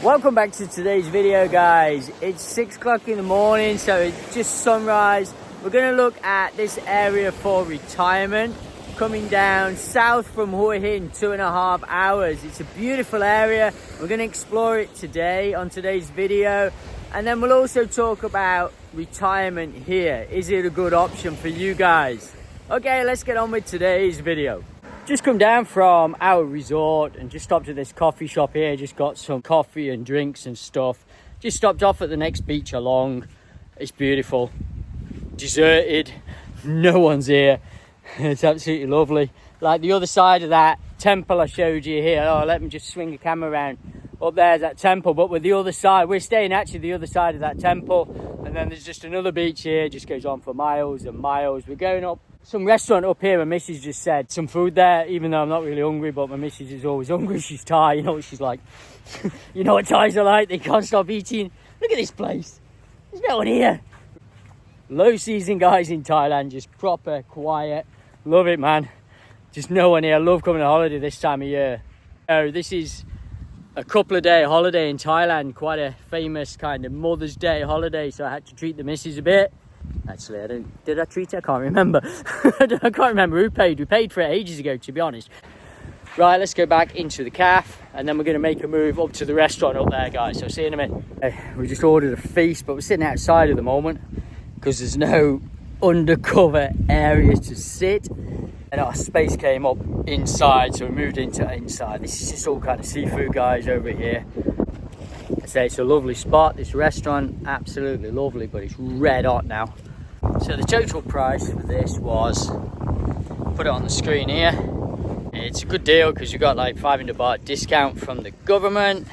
Welcome back to today's video, guys. It's 6 o'clock in the morning, so it's just sunrise. We're going to look at this area for retirement, coming down south from Hua Hin, 2.5 hours. It's a beautiful area. We're going to explore it today on today's video, and then we'll also talk about retirement here. Is it a good option for you guys? Okay, let's get on with today's video. Just come down from our resort and just stopped at this coffee shop here. Just got some coffee and drinks and stuff. Just stopped off at the next beach along. It's beautiful, deserted, no one's here. It's absolutely lovely. Like the other side of that temple I showed you here. Oh, let me just swing the camera around. Up there's that temple, but with the other side, we're staying actually the other side of that temple. And then there's just another beach here, just goes on for miles and miles. We're going up some restaurant up here, and Mrs. just said some food there, even though I'm not really hungry, but my Mrs. is always hungry. She's Thai, you know what she's like. You know what Thais are like, they can't stop eating. Look at this place, there's no one here. Low season, guys, in Thailand, just proper quiet. Love it, man. Just no one here. I love coming on holiday this time of year. Oh, this is a couple of day holiday in Thailand, quite a famous kind of Mother's Day holiday, so I had to treat the missus a bit. Actually, did I treat her? I can't remember. I can't remember who paid. We paid for it ages ago, to be honest. Right, let's go back into the cafe, and then we're going to make a move up to the restaurant up there, guys. So see you in a minute. We just ordered a feast, but we're sitting outside at the moment because there's no undercover area to sit, and our space came up inside, so we moved into inside. This is just all kind of seafood, guys, over here. I say it's a lovely spot, this restaurant, absolutely lovely, but it's red hot now. So the total price for this was, put it on the screen here, it's a good deal because you got like 500 baht discount from the government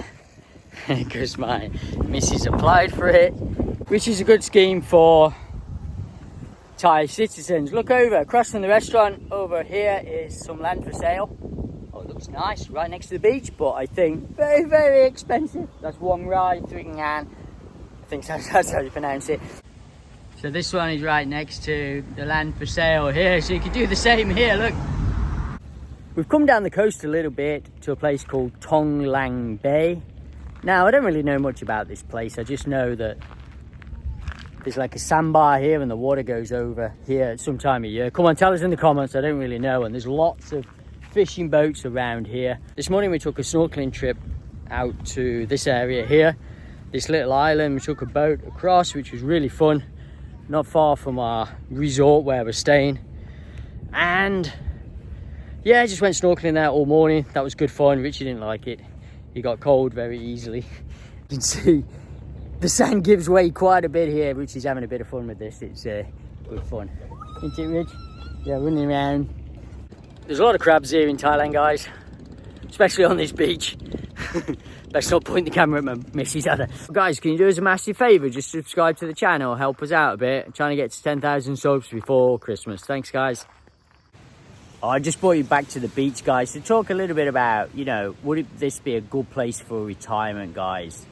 because my missus applied for it, which is a good scheme for Thai citizens. Look over, across from the restaurant, over here is some land for sale. Oh, it looks nice, right next to the beach, but I think very, very expensive. That's Wong Rai, 3 Ngan. I think that's how you pronounce it. So this one is right next to the land for sale here, so you can do the same here, look. We've come down the coast a little bit to a place called Tong Lang Bay. Now, I don't really know much about this place. I just know that there's like a sandbar here and the water goes over here at some time of year. Come on, tell us in the comments, I don't really know. And there's lots of fishing boats around here. This morning we took a snorkeling trip out to this area here, this little island. We took a boat across, which was really fun, not far from our resort where we're staying. And yeah, I just went snorkeling there all morning. That was good fun. Richie didn't like it, he got cold very easily. You can see the sand gives way quite a bit here. Richie's having a bit of fun with this. It's good fun, isn't it, Rich? Yeah, running around. There's a lot of crabs here in Thailand, guys, especially on this beach. Let's not point the camera at my missus either. Guys, can you do us a massive favour? Just subscribe to the channel, help us out a bit. I'm trying to get to 10,000 subs before Christmas. Thanks, guys. Oh, I just brought you back to the beach, guys, to talk a little bit about, you know, would this be a good place for retirement, guys?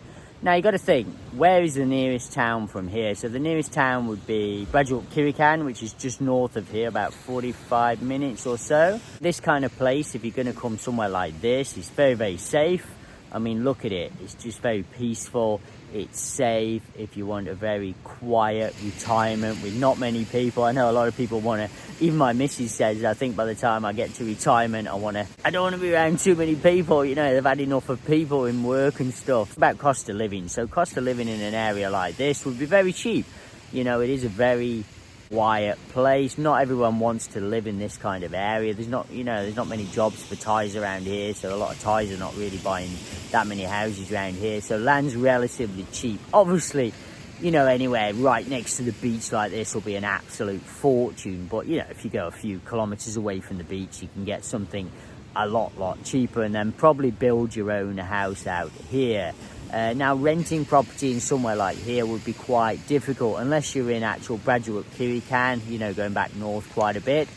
Now, you got to think, where is the nearest town from here? So the nearest town would be Kirikan, which is just north of here, about 45 minutes or so. This kind of place, if you're going to come somewhere like this, is very, very safe. I mean, look at it. It's just very peaceful. It's safe. If you want a very quiet retirement with not many people. I know a lot of people want to, even my missus says, I think by the time I get to retirement, I don't want to be around too many people. You know, they've had enough of people in work and stuff. It's about cost of living. So cost of living in an area like this would be very cheap. You know, it is a very quiet place. Not everyone wants to live in this kind of area. There's not many jobs for Thais around here, so a lot of Thais are not really buying that many houses around here. So land's relatively cheap. Obviously, you know, anywhere right next to the beach like this will be an absolute fortune, but you know, if you go a few kilometers away from the beach, you can get something a lot cheaper, and then probably build your own house out here. Now, renting property in somewhere like here would be quite difficult unless you're in actual Brajuak Kirikan, you know, going back north quite a bit,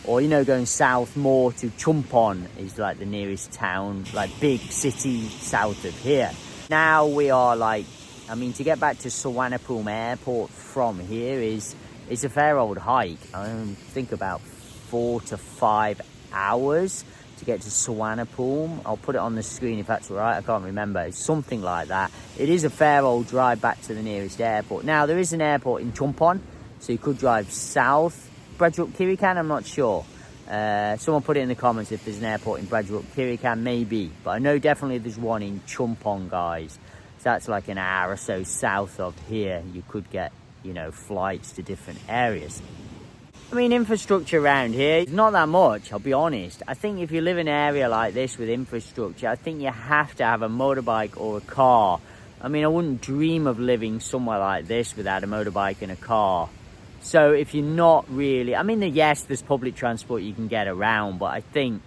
or, you know, going south more to Chumpon is like the nearest town, like big city south of here. Now we are like, I mean, to get back to Suvarnabhumi airport from here is a fair old hike. I think about 4 to 5 hours to get to Suvarnabhumi. I'll put it on the screen if that's all right. I can't remember. It's something like that. It is a fair old drive back to the nearest airport. Now, there is an airport in Chumpon, so you could drive south. Brajuk Kirikan, I'm not sure. Someone put it in the comments if there's an airport in Brajuk Kirikan, maybe. But I know definitely there's one in Chumpon, guys. So that's like an hour or so south of here. You could get, you know, flights to different areas. I mean, infrastructure around here is not that much, I'll be honest. I think if you live in an area like this with infrastructure, I think you have to have a motorbike or a car. I mean, I wouldn't dream of living somewhere like this without a motorbike and a car. So if you're not really, I mean, yes, there's public transport you can get around, but I think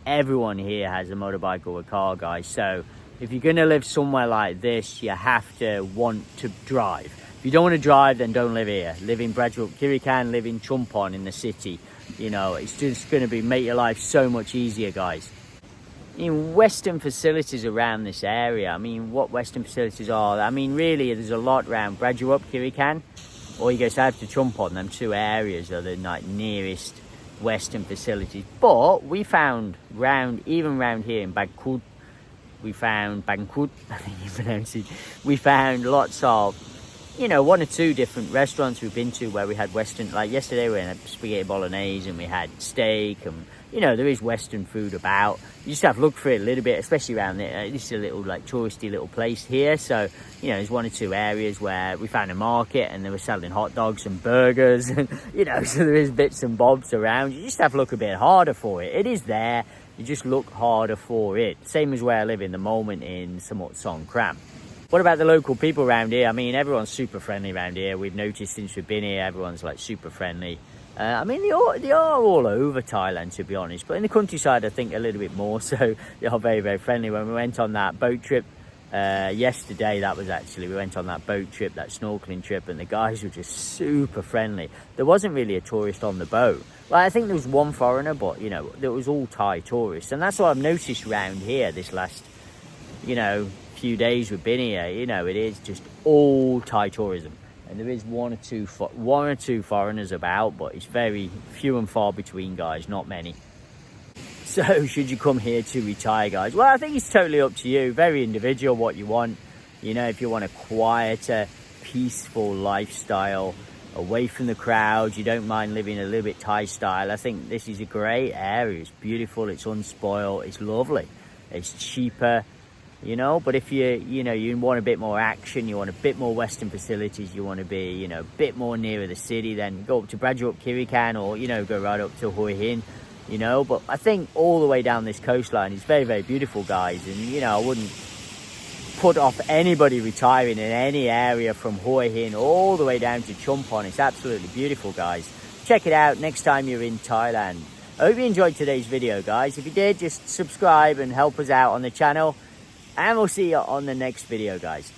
everyone here has a motorbike or a car, guys. So if you're going to live somewhere like this, you have to want to drive. If you don't want to drive, then don't live here. Live in Brajuk Kirikan, live in Chumpon in the city. You know, it's just going to make your life so much easier, guys. In Western facilities around this area, I mean, what Western facilities are? I mean, really, there's a lot around Brajuk Kirikan, or you go south to Chumpon. Them two areas are the like nearest Western facilities. But we found even round here in Bangkok, we found Bangkok, I think you pronounce it. We found lots of, you know, one or two different restaurants we've been to where we had Western, like yesterday we had spaghetti bolognese and we had steak, and, you know, there is Western food about. You just have to look for it a little bit, especially around there. This is a little, like, touristy little place here. So, you know, there's one or two areas where we found a market and they were selling hot dogs and burgers, and, you know, so there is bits and bobs around. You just have to look a bit harder for it. It is there. You just look harder for it. Same as where I live in the moment in Samut Songkram. What about the local people around here? I mean, everyone's super friendly around here. We've noticed since we've been here, everyone's like super friendly. I mean, they are all over Thailand, to be honest. But in the countryside, I think a little bit more so. They are very, very friendly. When we went on that boat trip yesterday, we went on that boat trip, that snorkeling trip, and the guys were just super friendly. There wasn't really a tourist on the boat. Well, I think there was one foreigner, but, you know, there was all Thai tourists. And that's what I've noticed around here this last, you know, few days we've been here. You know, it is just all Thai tourism, and there is one or two foreigners about, but it's very few and far between, guys, not many. So should you come here to retire, guys? Well, I think it's totally up to you. Very individual what you want. You know, if you want a quieter, peaceful lifestyle away from the crowds, you don't mind living a little bit Thai style, I think this is a great area. It's beautiful, it's unspoiled, it's lovely, it's cheaper. You know, but if you want a bit more action, you want a bit more Western facilities, you want to be, you know, a bit more nearer the city, then go up to Brajuk Kirikan, or, you know, go right up to Hua Hin, you know. But I think all the way down this coastline is very, very beautiful, guys. And, you know, I wouldn't put off anybody retiring in any area from Hua Hin all the way down to Chumpon. It's absolutely beautiful, guys. Check it out next time you're in Thailand. I hope you enjoyed today's video, guys. If you did, just subscribe and help us out on the channel. And we'll see you on the next video, guys.